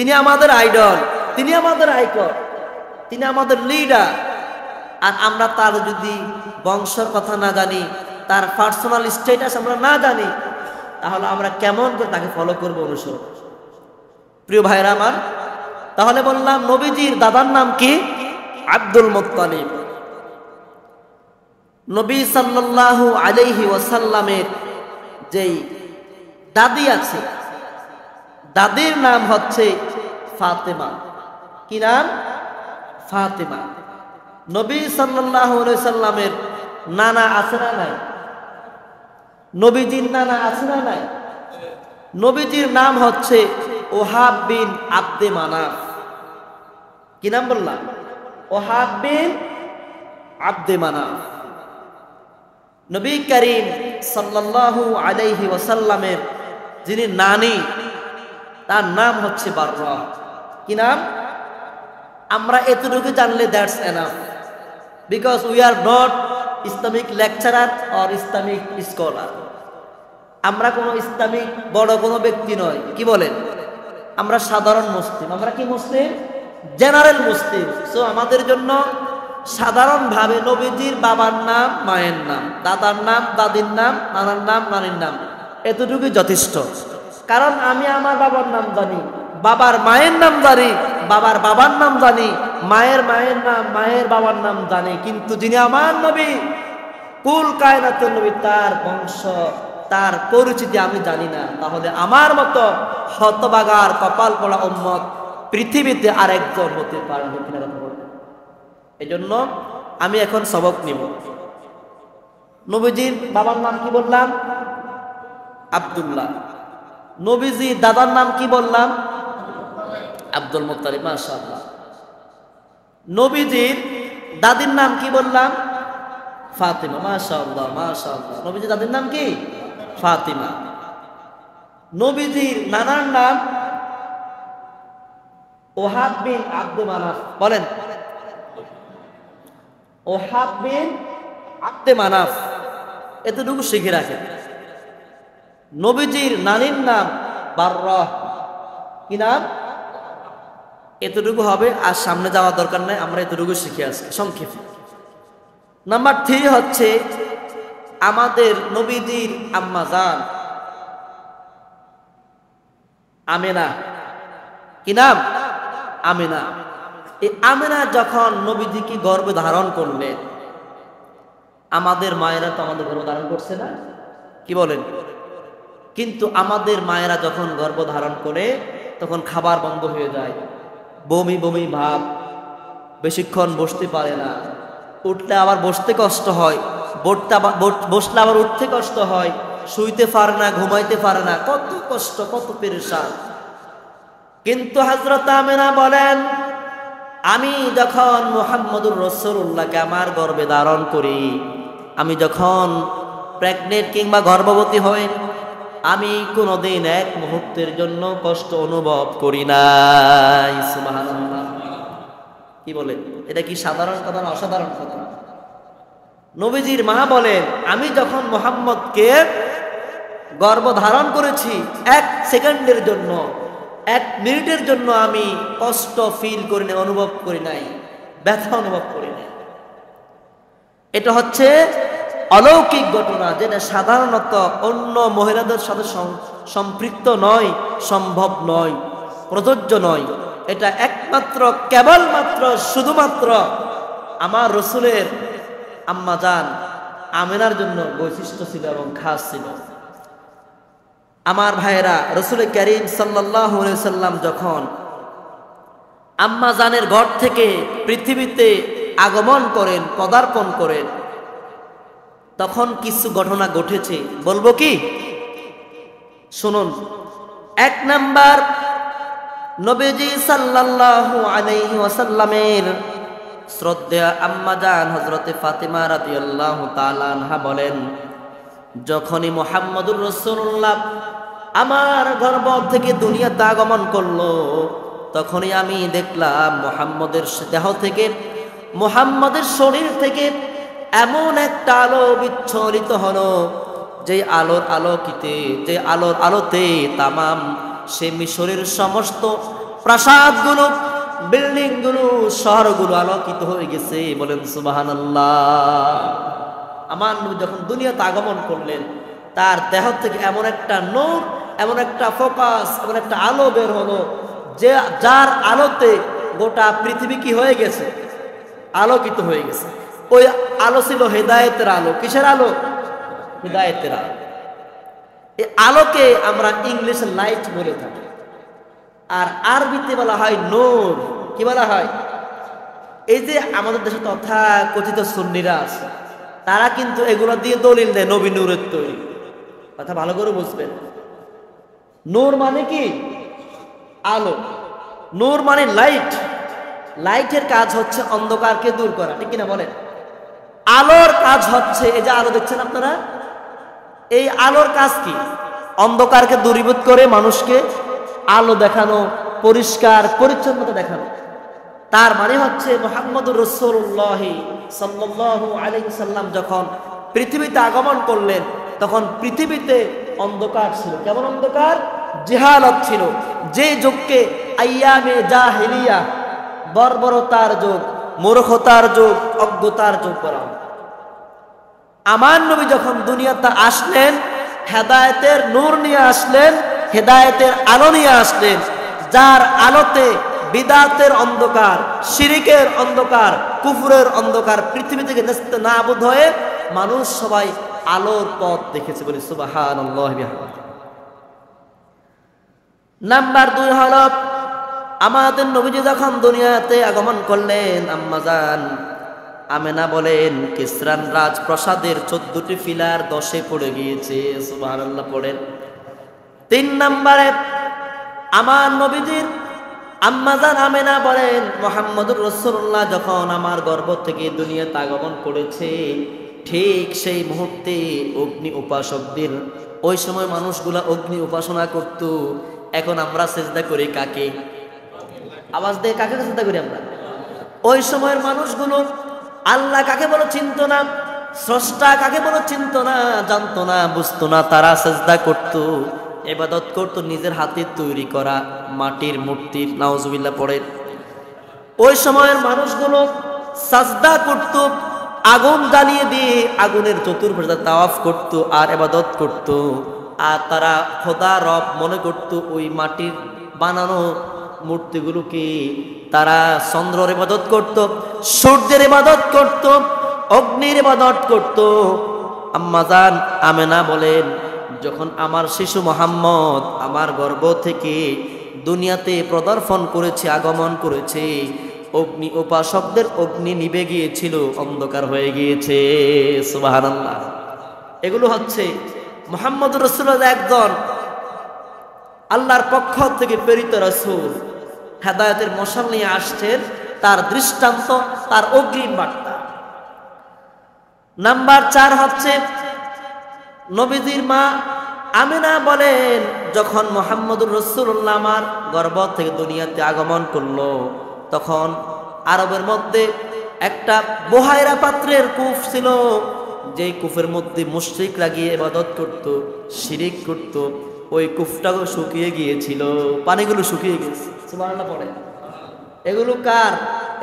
তিনি আমাদের আইডল, তিনি আমাদের আইকন, তিনি আমাদের লিডার। আর আমরা তার যদি বংশের কথা না জানি, তার পার্সোনাল স্ট্যাটাস আমরা না জানি, তাহলে আমরা কেমন করে তাকে ফলো করবো, অনুসরণ? প্রিয় ভাইরা আমার, তাহলে বললাম নবীজির দাদার নাম কি? Abdul Muttalib. নবী সাল্লাল্লাহু আলাইহি ওয়াসাল্লামের যেই দাদি আছে, দাদির নাম হচ্ছে ফাতেমা। কি নাম? ফাতেমা। নবী সাল্লাল্লাহু আলাইহি ওয়াসাল্লামের নানা আছে না নাই? নবীজির নানা আছে না নাই? নবীজির নাম হচ্ছে ওহাব বিন আব্দে মানাফ। কি নাম বললাম? ওহাব বিন আব্দে মানাফ। নবী করিম সাল্লাল্লাহু আলাইহি ওয়াসাল্লামের যিনি নানি, তার নাম হচ্ছে বাররা। কি নাম? আমরা এতটুকু জানলে that's enough, because we are not Islamic lecturer or Islamic scholar. আমরা কোনো ইসলামিক বড় কোনো ব্যক্তি নয়। কি বলেন? আমরা সাধারণ মুসলিম। আমরা কি মুসলিম? জেনারেল মুসলিম। সো আমাদের জন্য সাধারণভাবে নবীজির বাবার নাম, মায়ের নাম, দাদার নাম, দাদির নাম, নানার নাম, নানির নাম, এতটুকুই যথেষ্ট। কারণ আমি আমার বাবার নাম জানি, বাবার মায়ের নাম জানি, বাবার বাবার নাম জানি, মায়ের মায়ের নাম, মায়ের বাবার নাম জানি। কিন্তু যিনি আমার নবী, কুল কায়নাতের নবী, তার বংশ, তার পরিচিতি আমি জানি না, তাহলে আমার মতো হতবাগার কপাল পড়া উম্মত পৃথিবীতে আরেকজন হতে পারে না। এই জন্য আমি এখন সবক নিব। নবীজির বাবার নাম কি বললাম? আব্দুল্লাহ। নবীজির দাদার নাম কি বললাম? Abdul Muttalib. মাশাআল্লাহ। নবীজির দাদির নাম কি বললাম? ফাতিমা। মাশাআল্লাহ, মাশাআল্লাহ। নবীজির দাদির নাম কি? ফাতিমা। নবীজির নানার নাম ওহাব বিন আব্দে মানাফ। বলেন, ওহাব বিন আব্দে মানাফ। এতটুকু শিখে রাখেন। নবীজির নানির নাম বাররা। কি নাম? এতটুকু হবে, আর সামনে যাওয়ার দরকার নাই, আমরা এতটুকু শিখে আসি সংক্ষেপে। নাম্বার 3 হচ্ছে আমাদের নবীজির আম্মা জান আমেনা। কি নাম? আমেনা। এই আমেনা যখন নবীজিকে গর্ভে ধারণ করলেন, আমাদের মায়েরা তো আমাদের গর্ভ ধারণ করছে না? কি বলেন? কিন্তু আমাদের মায়েরা যখন গর্ভ ধারণ করে, তখন খাবার বন্ধ হয়ে যায়, বমি বমি ভাব, বেশিক্ষণ বসতে পারে না, উঠলে আবার বসতে কষ্ট হয়, বসলে আবার উঠতে কষ্ট হয়, শুইতে পারে না, ঘুমাইতে পারে না, কত কষ্ট, কত পেরেশান। কিন্তু হযরত আমেনা বলেন, আমি যখন মুহাম্মদুর রাসূলুল্লাহকে আমার গর্ভে ধারণ করি, আমি যখন প্রেগনেন্ট কিংবা গর্ভবতী হই, আমি কোনোদিন এক মুহূর্তের জন্য কষ্ট অনুভব করি নাই। সুবহানাল্লাহ। কি বলেন? এটা কি সাধারণ কথা না অসাধারণ কথা? নবীজির মা বলেন, আমি যখন মুহাম্মদকে গর্ভ ধারণ করেছি, 1 সেকেন্ডের জন্য, 1 মিনিটের জন্য আমি কষ্ট ফিল করি না, অনুভব করি নাই, ব্যথা অনুভব করি নাই। এটা হচ্ছে অলৌকিক ঘটনা, যেটা সাধারণত অন্য মহিলাদের সাথে সম্পৃক্ত নয়, সম্ভব নয়, প্রযোজ্য নয়। এটা একমাত্র, কেবলমাত্র, শুধুমাত্র আমার রসুলের আম্মা জান আমেনার জন্য বৈশিষ্ট্য ছিল এবং খাস ছিল। আমার ভাইয়েরা, রসুল করিম সাল্লাল্লাহু আলাইহি ওয়াসাল্লাম যখন আম্মা জানের ঘর থেকে পৃথিবীতে আগমন করেন, পদার্পণ করেন, তখন কিছু ঘটনা ঘটেছে, বলবো কি? শুনুন। 1 নাম্বার, নবীজি সাল্লাল্লাহু আলাইহি ওয়াসাল্লামের শ্রদ্ধেয় আম্মা জান হযরতে ফাতিমা রাদিয়াল্লাহু তাআলা আনহা বলেন, যখনই মুহাম্মদুর রাসূলুল্লাহ আমার গর্ভ থেকে দুনিয়াতে আগমন করলো, তখনই আমি দেখলাম মুহাম্মদের দেহ থেকে, মুহাম্মদের শরীর থেকে এমন একটা আলো বিচ্ছরিত হলো, যে আলোর আলোকিতে, যে আলোর আলোতে তামাম সে মিশরের সমস্ত প্রাসাদগুলো, বিল্ডিংগুলো, শহরগুলো আলোকিত হয়ে গেছে। বলেন সুবহানাল্লাহ। আমার নবী যখন দুনিয়াতে আগমন করলেন, তার দেহ থেকে এমন একটা নূর, এমন একটা ফোকাস, এমন একটা আলো বের হলো, যে যার আলোতে গোটা পৃথিবী কি হয়ে গেছে? আলোকিত হয়ে গেছে। ওই আলো ছিল হেদায়েতের আলো। কিসের আলো? হেদায়েতের আলো। এই আলোকে আমরা ইংলিশে লাইট বলে থাকি, আর আরবিতে বলা হয় নূর। কি বলা হয়? এই যে আমাদের দেশে তথা কথিত সুন্নিরা আছে, তারা কিন্তু এগুলো দিয়ে দলিল দেয় নবী নূরের তৈরি। কথা ভালো করে বুঝবেন। নূর মানে কি? আলো। নূর মানে লাইট। লাইটের কাজ হচ্ছে অন্ধকারকে দূর করা, ঠিক কিনা বলেন? আলোর কাজ হচ্ছে, এই যে আলো দেখছেন আপনারা, এই আলোর কাজ কি? অন্ধকারকে দূরীভূত করে মানুষকে আলো দেখানো, পরিষ্কার পরিচ্ছন্নতা দেখানো। তার মানে হচ্ছে মুহাম্মদুর রাসূলুল্লাহ সাল্লাল্লাহু আলাইহি ওয়াসাল্লাম যখন পৃথিবীতে আগমন করলেন, তখন পৃথিবীতে অন্ধকার ছিল। কেমন অন্ধকার? জিহালত ছিল। যে যুগকে আইয়ামে জাহিলিয়া, বর্বরতার যুগ, মূর্খতার যুগ, অজ্ঞতার যুগ বলা হয়। আমার নবী যখন দুনিয়াতে আসলেন, হেদায়েতের নূর নিয়ে আসলেন, হেদায়েতের আলো নিয়ে আসলেন, যার আলোতে বিদআতের অন্ধকার, শিরিকের অন্ধকার, কুফরের অন্ধকার পৃথিবী থেকে নাবুদ হয়ে মানুষ সবাই আলোর পথ দেখেছে। বলি সুবহানাল্লাহ। নাম্বার 2 হলো, আমাদের নবীজি যখন দুনিয়াতে আগমন করলেন, আম্মাজান আমেনা বলেন কিসরান রাজপ্রাসাদের 14টি ফিলার 10-এ পড়ে গিয়েছে। সুবহানাল্লাহ পড়েন। 3 নম্বরে আমার নবীজির আম্মাজান আমেনা বলেন মুহাম্মদুর রাসূলুল্লাহ যখন আমার গর্ভ থেকে দুনিয়াতে আগমন করেছে, ঠিক সেই মুহূর্তে অগ্নি উপাসকদের, ওই সময় মানুষগুলা অগ্নি উপাসনা করত। এখন আমরা সিজদা করি কাকে? আওয়াজ দিয়ে কাকে সিজদা করি আমরা? ওই সময়ের মানুষগুলো আল্লাহ কাকে বলে চিনতো না, স্রষ্টা কাকে বলে চিনতো না, জানতো না, বুঝতো না। তারা সিজদা করত, ইবাদত করত নিজের হাতে তৈরি করা মাটির মূর্তির। নাউজুবিল্লাহ পড়ে। ওই সময়ের মানুষগুলো সাজদা করত, আগুন জ্বালিয়ে দিয়ে আগুনের চতুর্পাশে তাওয়াফ করত আর ইবাদত করত। আর তারা খোদা রব মনে করত ওই মাটির বানানো মূর্তিগুলোকে। তারা চন্দ্রের ইবাদত করত, সূর্যের ইবাদত করত, অগ্নির ইবাদত করত। আম্মাজান আমেনা বলেন যখন আমার শিশু মুহাম্মদ আমার গর্ভ থেকে দুনিয়াতে পদার্পণ করেছে, আগমন করেছে, অগ্নি উপাসকদের অগ্নি নিভে গিয়েছিল, অন্ধকার হয়ে গিয়েছে। সুবহানাল্লাহ। এগুলো হচ্ছে মুহাম্মদুর রাসূলুল্লাহ একজন আল্লাহর পক্ষ থেকে প্রেরিত রাসূল, হেদায়েতের মশাল নিয়ে আসছেন, তার দৃষ্টান্ত, তার অগ্রিম বার্তা। নাম্বার 4 হচ্ছে নবীজির মা আমিনা বলেন যখন মুহাম্মদুর রাসূলুল্লাহ আমার গর্ভ থেকে দুনিয়াতে আগমন করলো, তখন আরবের মধ্যে একটা বুহাইরা পাত্রের কূপ ছিল, যে কূপের মধ্যে মুশরিকরা গিয়ে ইবাদত করত, শিরিক করত। ওই কূপটাও শুকিয়ে গিয়েছিল, পানিগুলো শুকিয়ে গেছে। সুবহানাল্লাহ পড়ে। এগুলো কার?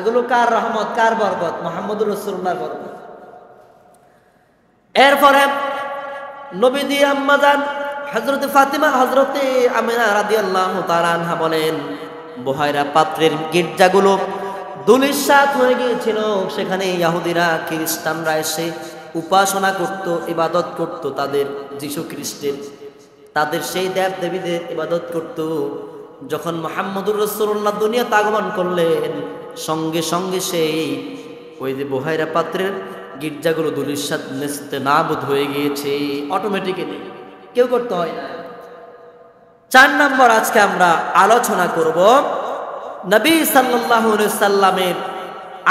এগুলো কার রহমত, কার বরকত? মুহাম্মদুর রাসূলুল্লাহর বরকত। এরপরে নবীজি আম্মাজান হযরতে ফাতিমা, হযরতে আমিনা রাদিয়াল্লাহু তাআলা আনহা বলেন বুহাইরা পাত্রের গির্জাগুলো ধূলিসাৎ হয়ে গিয়েছিল। সেখানে ইহুদিরা, খ্রিস্টানরা এসে উপাসনা করত, ইবাদত করত তাদের যীশু খ্রিস্টের, তাদের সেই দেব দেবীদের ইবাদত করত। যখন মুহাম্মদুর রাসূলুল্লাহ দুনিয়াতে আগমন করলেন, সঙ্গে সঙ্গে সেই ওই যে বুহাইরা পাত্রের গির্জাগুলো ধূলিসাৎ নেস্তে নাবুদ হয়ে গিয়েছে অটোমেটিক্যালি, কেউ করতে হয় না। 4 নম্বর আজকে আমরা আলোচনা করব নবী সাল্লাল্লাহু আলাইহি সাল্লামের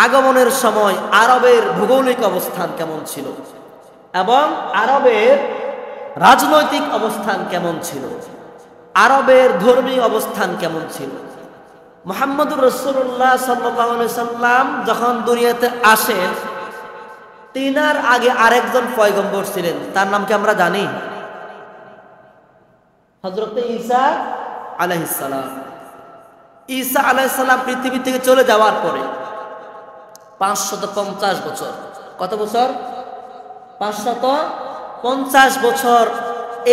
আগমনের সময় আরবের ভৌগোলিক অবস্থান কেমন ছিল এবং আরবের রাজনৈতিক অবস্থান কেমন ছিল, আরবের ধর্মীয় অবস্থান কেমন ছিল। মুহাম্মদুর রাসূলুল্লাহ সাল্লাল্লাহু আলাইহি সাল্লাম যখন দুনিয়াতে আসেন, তিনার আগে আরেকজন পয়গম্বর ছিলেন, তার নাম কি আমরা জানি? হযরত ঈসা আলাইহিস সালাম। ঈসা আলাইহিস সালাম পৃথিবী থেকে চলে যাওয়ার পরে 550 বছর, কত বছর? 550 বছর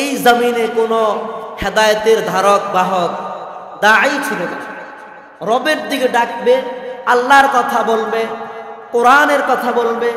এই জমিনে কোনো হেদায়েতের ধারক বাহক দাঈ ছিল না। রবের দিকে ডাকবে, আল্লাহর কথা বলবে, কোরআনের কথা বলবে,